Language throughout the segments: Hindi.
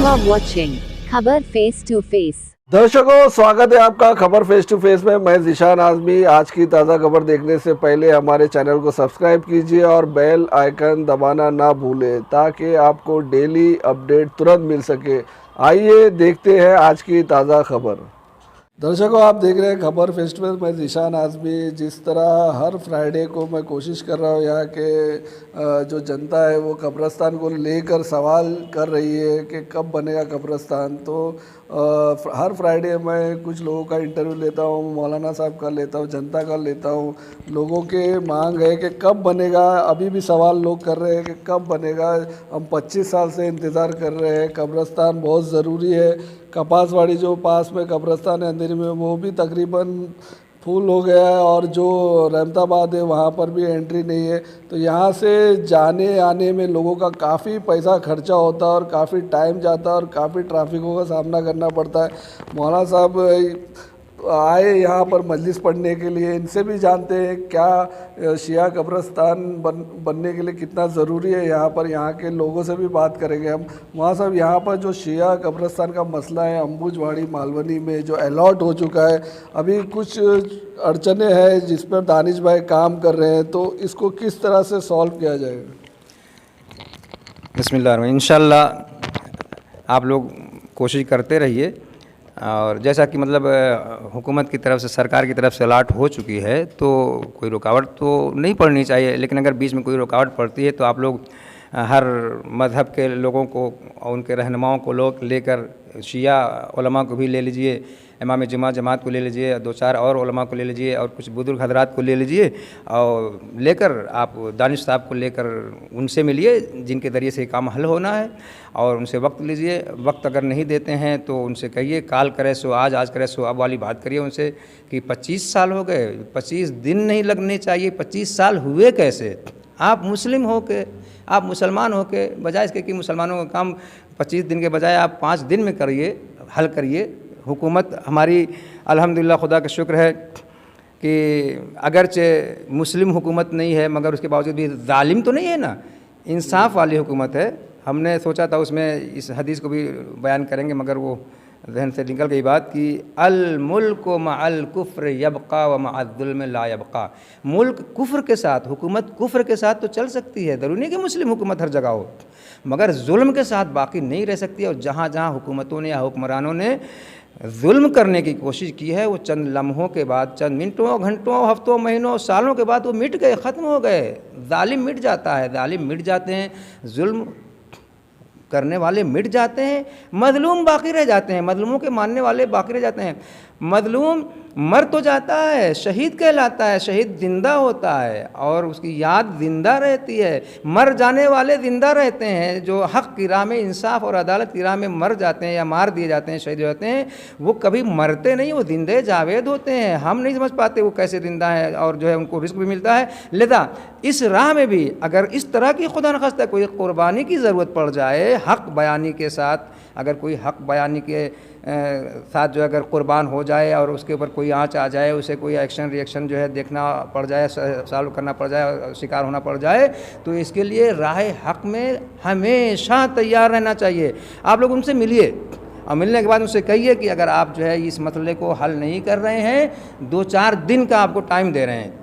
are watching खबर फेस टू फेस। दर्शकों, स्वागत है आपका खबर फेस टू फेस में। मैं ज़ीशान आज़मी। आज की ताज़ा खबर देखने से पहले हमारे चैनल को सब्सक्राइब कीजिए और बेल आइकन दबाना ना भूलें ताकि आपको डेली अपडेट तुरंत मिल सके। आइए देखते हैं आज की ताज़ा खबर। दर्शकों, आप देख रहे हैं खबर फेस टू फेस। मैं ज़ीशान आज़मी। जिस तरह हर फ्राइडे को मैं कोशिश कर रहा हूँ, यहाँ के जो जनता है वो कब्रिस्तान को लेकर सवाल कर रही है कि कब बनेगा कब्रिस्तान। तो हर फ्राइडे मैं कुछ लोगों का इंटरव्यू लेता हूँ, मौलाना साहब का लेता हूँ, जनता का लेता हूँ। लोगों के मांग है कि कब बनेगा। अभी भी सवाल लोग कर रहे हैं कि कब बनेगा। हम 25 साल से इंतज़ार कर रहे हैं। कब्रिस्तान बहुत ज़रूरी है। कपासवाड़ी जो पास में कब्रिस्तान है अंधेरी में, वो भी तकरीबन फुल हो गया है और जो रहमताबाद है वहाँ पर भी एंट्री नहीं है। तो यहाँ से जाने आने में लोगों का काफ़ी पैसा खर्चा होता है और काफ़ी टाइम जाता है और काफ़ी ट्रैफिकों का सामना करना पड़ता है। मौलाना साहब आए यहाँ पर मजलिस पढ़ने के लिए, इनसे भी जानते हैं क्या शिया कब्रिस्तान बनने के लिए कितना ज़रूरी है यहाँ पर। यहाँ के लोगों से भी बात करेंगे हम। वहाँ साहब, यहाँ पर जो शिया कब्रिस्तान का मसला है अंबुजवाड़ी मालवनी में जो अलॉट हो चुका है, अभी कुछ अड़चने हैं जिस पर दानिश भाई काम कर रहे हैं, तो इसको किस तरह से सॉल्व किया जाएगा? बिस्मिल्लाह। इंशाल्लाह आप लोग कोशिश करते रहिए। और जैसा कि मतलब हुकूमत की तरफ से, सरकार की तरफ से अलॉट हो चुकी है, तो कोई रुकावट तो नहीं पड़नी चाहिए। लेकिन अगर बीच में कोई रुकावट पड़ती है तो आप लोग हर मज़हब के लोगों को और उनके रहनुमाओं को लेकर शिया उलमा को भी ले लीजिए, इमाम जमात को ले लीजिए, दो चार और उलमा को ले लीजिए और कुछ बुजुर्ग हजरात को ले लीजिए और लेकर आप दानिश साहब को लेकर उनसे मिलिए जिनके ज़रिए से काम हल होना है, और उनसे वक्त लीजिए। वक्त अगर नहीं देते हैं तो उनसे कहिए काल करे सो आज करे सो अब वाली बात करिए उनसे कि 25 साल हो गए, 25 दिन नहीं लगने चाहिए। 25 साल हुए कैसे? आप मुस्लिम हो के, आप मुसलमान हो के, बजाय इसके कि मुसलमानों का काम 25 दिन के बजाय आप 5 दिन में करिए, हल करिए। हुकूमत हमारी अल्हम्दुलिल्लाह, खुदा का शुक्र है कि अगरचे मुस्लिम हुकूमत नहीं है मगर उसके बावजूद भी जालिम तो नहीं है ना, इंसाफ वाली हुकूमत है। हमने सोचा था उसमें इस हदीस को भी बयान करेंगे मगर वो जहन से निकल गई बात कि अल मुल्क मअल कुफ्र यबका व मअल ज़ुल्म ला यबका। मुल्क कुफ्र के साथ, हुकूमत कुफ्र के साथ तो चल सकती है, ज़रूरी नहीं कि मुस्लिम हुकूमत हर जगह हो, मगर जुल्म के साथ बाकी नहीं रह सकती। और जहाँ जहाँ हुकूमतों ने या हुक्मरानों ने जुल्म करने की कोशिश की है, वो चंद लम्हों के बाद, चंद मिनटों, घंटों, हफ्तों, महीनों, सालों के बाद वो मिट गए, ख़त्म हो गए। जालिम मिट जाता है, जालिम मिट जाते हैं, जुल्म करने वाले मिट जाते हैं, मजलूम बाकी रह जाते हैं, मजलूमों के मानने वाले बाकी रह जाते हैं। मजलूम मर तो जाता है, शहीद कहलाता है, शहीद जिंदा होता है और उसकी याद जिंदा रहती है। मर जाने वाले जिंदा रहते हैं, जो हक़ की राह में, इंसाफ और अदालत की राह में मर जाते हैं या मार दिए जाते हैं, शहीद हो जाते हैं, वो कभी मरते नहीं, वो जिंदे जावेद होते हैं। हम नहीं समझ पाते वो कैसे जिंदा है और जो है उनको रिस्क भी मिलता है। लिहाजा इस राह में भी अगर इस तरह की खुदा न खास्ता कोई कुर्बानी की ज़रूरत पड़ जाए, हक़ बयानी के साथ, अगर कोई हक़ बयानी के साथ जो अगर कुर्बान हो जाए और उसके ऊपर कोई आँच आ जाए, उसे कोई एक्शन रिएक्शन जो है देखना पड़ जाए, सॉल्व करना पड़ जाए, शिकार होना पड़ जाए, तो इसके लिए राह हक़ में हमेशा तैयार रहना चाहिए। आप लोग उनसे मिलिए और मिलने के बाद उनसे कहिए कि अगर आप जो है इस मसले को हल नहीं कर रहे हैं, 2-4 दिन का आपको टाइम दे रहे हैं।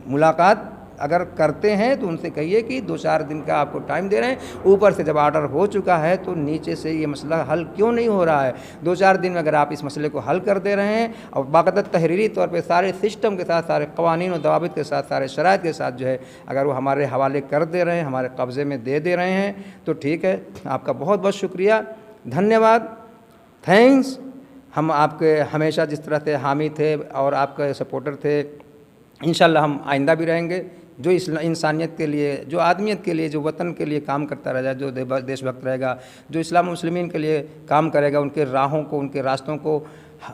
मुलाकात अगर करते हैं तो उनसे कहिए कि 2-4 दिन का आपको टाइम दे रहे हैं। ऊपर से जब ऑर्डर हो चुका है तो नीचे से ये मसला हल क्यों नहीं हो रहा है? 2-4 दिन में अगर आप इस मसले को हल कर दे रहे हैं और बाकायदा तहरीरी तौर पे सारे सिस्टम के साथ, सारे कवानीन और दवाबित के साथ, सारे शराइत के साथ जो है अगर वो हमारे हवाले कर दे रहे हैं, हमारे कब्ज़े में दे रहे हैं तो ठीक है। आपका बहुत बहुत शुक्रिया, धन्यवाद, थैंक्स। हम आपके हमेशा जिस तरह से हामी थे और आपके सपोर्टर थे, इंशाल्लाह हम आइंदा भी रहेंगे। जो इंसानियत के लिए, जो आदमियत के लिए, जो वतन के लिए काम करता रहेगा, जो देशभक्त रहेगा, जो इस्लाम मुस्लिमीन के लिए काम करेगा, उनके राहों को, उनके रास्तों को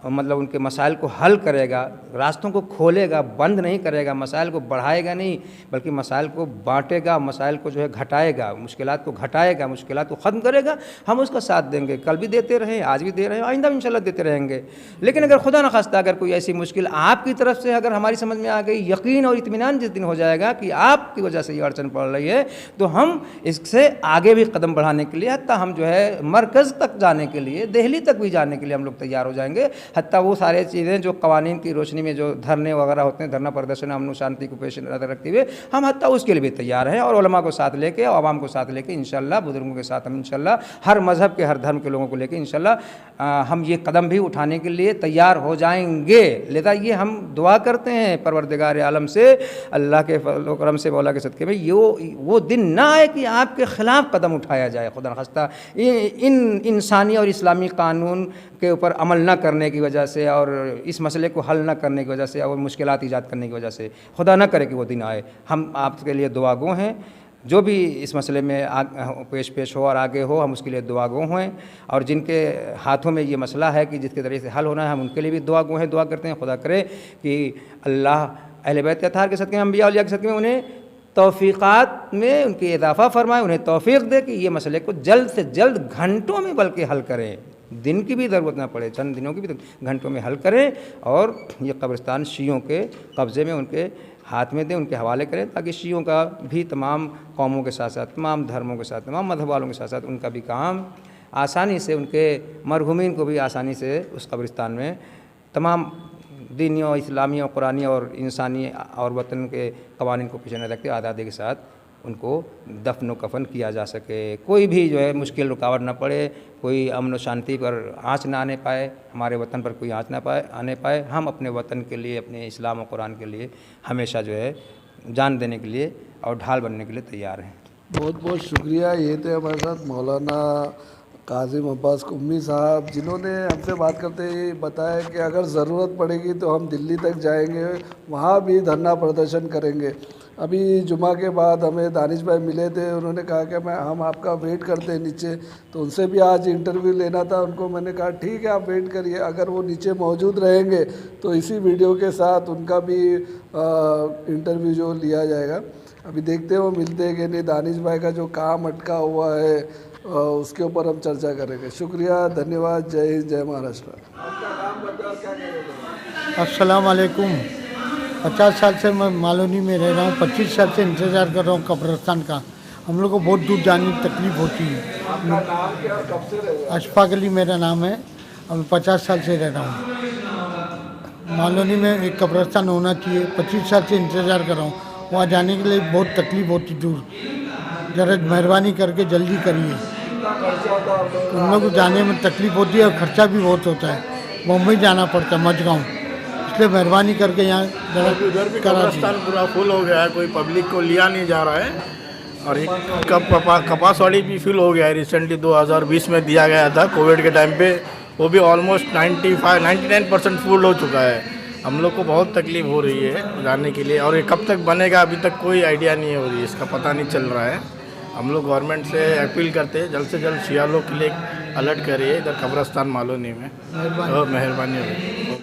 मतलब उनके मसाइल को हल करेगा, रास्तों को खोलेगा, बंद नहीं करेगा, मसाइल को बढ़ाएगा नहीं बल्कि मसाइल को बांटेगा, मसाइल को जो है घटाएगा, मुश्किलात को घटाएगा, मुश्किलात को ख़त्म करेगा, हम उसका साथ देंगे। कल भी देते रहे, आज भी दे रहे हैं, आइंदा भी इंशाल्लाह देते रहेंगे। लेकिन अगर खुदा न खास्ता अगर कोई ऐसी मुश्किल आपकी तरफ से अगर हमारी समझ में आ गई, यकीन और इत्मीनान जिस दिन हो जाएगा कि आपकी वजह से ये अड़चन पड़ रही है, तो हम इससे आगे भी कदम बढ़ाने के लिए, हत्ता हम जो है मरकज़ तक जाने के लिए, दिल्ली तक भी जाने के लिए हम लोग तैयार हो जाएंगे। हत्ता वो सारे चीज़ें जो कवानीन की रोशनी में जो धरने वगैरह होते हैं, धरना प्रदर्शन, अमन शांति को पेश नज़र रखते हुए हम हत्ता उसके लिए भी तैयार हैं, और उलमा को साथ लेके और आवाम को साथ लेके इंशाल्लाह, बुजुर्गों के साथ हम इंशाल्लाह, हर मज़हब के हर धर्म के लोगों को लेके इंशाल्लाह हम ये कदम भी उठाने के लिए तैयार हो जाएंगे। लिहाजा ये हम दुआ करते हैं परवरदिगार आलम से, अल्लाह के फज़ल व करम से, मौला के सदक़े में वो दिन ना आए कि आपके ख़िलाफ़ कदम उठाया जाए। खुदा न खास्ता इन इंसानी और इस्लामी कानून के ऊपर अमल न करने की वजह से और इस मसले को हल न करने की वजह से और मुश्किलात ईजाद करने की वजह से खुदा न करे कि वो दिन आए। हम आपके लिए दुआगो हैं, जो भी इस मसले में पेश हो और आगे हो, हम उसके लिए दुआगो हैं, और जिनके हाथों में ये मसला है कि जिसके ज़रिए से हल होना है, हम उनके लिए भी दुआगो हैं। दुआ करते हैं खुदा करे कि अल्लाह अहले बैत अताहर के सदक़े में, अंबिया औलिया के सदक़े में उन्हें तौफ़ीक़ात में उनकी इजाफ़ा फरमाए, उन्हें तौफ़ीक़ दे कि ये मसले को जल्द से जल्द घंटों में बल्कि हल करें, दिन की भी ज़रूरत ना पड़े, चंद दिनों की भी घंटों में हल करें, और ये कब्रिस्तान शियों के कब्ज़े में, उनके हाथ में दें, उनके हवाले करें, ताकि शियों का भी तमाम कौमों के साथ साथ, तमाम धर्मों के साथ, तमाम मज़हब वालों के साथ साथ उनका भी काम आसानी से, उनके मरहूमीन को भी आसानी से उस कब्रिस्तान में तमाम दीनी और इस्लामी और कुरानी और इंसानी और वतन के कवानीन को पीछे न रखते आज़ादी के साथ उनको दफन कफन किया जा सके। कोई भी जो है मुश्किल रुकावट ना पड़े, कोई अमन व शांति पर आँच ना आने पाए, हमारे वतन पर कोई आँच ना आने पाए। हम अपने वतन के लिए, अपने इस्लाम और कुरान के लिए हमेशा जो है जान देने के लिए और ढाल बनने के लिए तैयार हैं। बहुत बहुत शुक्रिया। ये थे हमारे साथ मौलाना काजिम अब्बास कुम्मी साहब, जिन्होंने हमसे बात करते ही बताया कि अगर ज़रूरत पड़ेगी तो हम दिल्ली तक जाएंगे, वहाँ भी धरना प्रदर्शन करेंगे। अभी जुमा के बाद हमें दानिश भाई मिले थे, उन्होंने कहा कि हम आपका वेट करते हैं नीचे, तो उनसे भी आज इंटरव्यू लेना था उनको। मैंने कहा ठीक है, आप वेट करिए, अगर वो नीचे मौजूद रहेंगे तो इसी वीडियो के साथ उनका भी इंटरव्यू जो लिया जाएगा। अभी देखते हैं वो मिलते हैं कि नहीं। दानिश भाई का जो काम अटका हुआ है उसके ऊपर हम चर्चा करेंगे। शुक्रिया, धन्यवाद, जय हिंद, जय महाराष्ट्र। अस्सलाम वालेकुम। 50 साल से मैं मालोनी में रह रहा हूँ, 25 साल से इंतज़ार कर रहा हूँ कब्रिस्तान का। हम लोग को बहुत दूर जाने की तकलीफ़ होती है। अशफाक अली मेरा नाम है, अब 50 साल से रह रहा हूँ। मालोनी में एक कब्रिस्तान होना चाहिए, 25 साल से इंतज़ार कर रहा हूँ। वहाँ जाने के लिए बहुत तकलीफ़ होती दूर, ज़रा मेहरबानी करके जल्दी करिए। उन लोग को जाने में तकलीफ़ होती है और ख़र्चा भी बहुत होता है, मुंबई जाना पड़ता है, मझगाँव, इसलिए मेहरबानी करके यहाँ उधर भी कब्रिस्तान पूरा फुल हो गया है, कोई पब्लिक को लिया नहीं जा रहा है। और एक कपासवाड़ी भी फुल हो गया है, रिसेंटली 2020 में दिया गया था कोविड के टाइम पे, वो भी ऑलमोस्ट 99% फुल हो चुका है। हम लोग को बहुत तकलीफ हो रही है जाने के लिए, और ये कब तक बनेगा अभी तक कोई आइडिया नहीं हो रही है, इसका पता नहीं चल रहा है। हम लोग गवर्नमेंट से अपील करते हैं जल्द से जल्द शिया लोग के लिए अलर्ट करिए इधर कब्रिस्तान मालोनी में, मेहरबानी होगी।